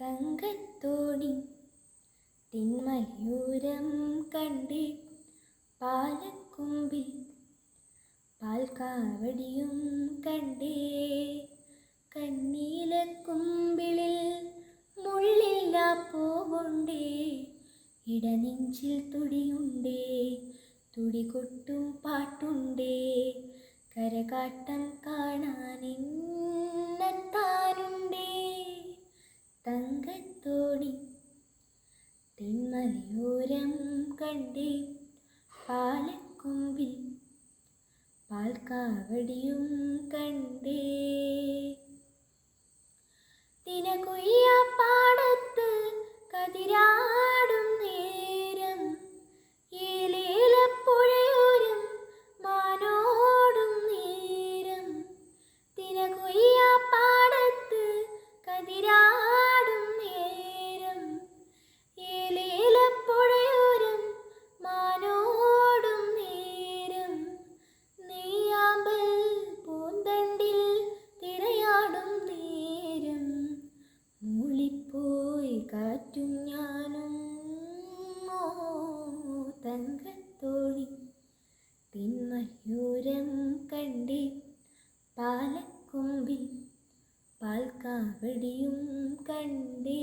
തങ്കത്തോണി തിന്മലയോരം കണ്ടേ പാലക്കൊമ്പിൽ പാൽക്കാവടിയും കണ്ടേ കണ്ണീലക്കുമ്പിളിൽ മുള്ളില്ലാ പൂവുണ്ടേ ഇടനെഞ്ചിൽ തുടിയുണ്ടേ തുടികൊട്ടും പാട്ടുണ്ടേ കരകാട്ടം കാണാനെത്താനുണ്ടേ തങ്കത്തോണി തെന്മലയോരം കണ്ടേ പാലക്കൊമ്പിൽ പാൽക്കാവടിയും കണ്ടേ തിനകൊയ്യ പാടത്ത് കതിരാടും നേരം ഏലേലപ്പുഴയോരം മാനോടും നേരം തിനകൊയ്യ പാടത്ത് കതിരാടും നേരം ഏലേലപ്പുഴയോരം മാനോടും നേരം നെയ്യാമ്പൽ പൂന്തണ്ടിൽ തിരയാടും നേരം മൂളിപ്പോയി കാറ്റും ഞാനും തങ്കത്തോണി തിന്മയൂരം കണ്ടേ പാലക്കൊമ്പിൽ പാൽക്കാവടിയും കണ്ടേ.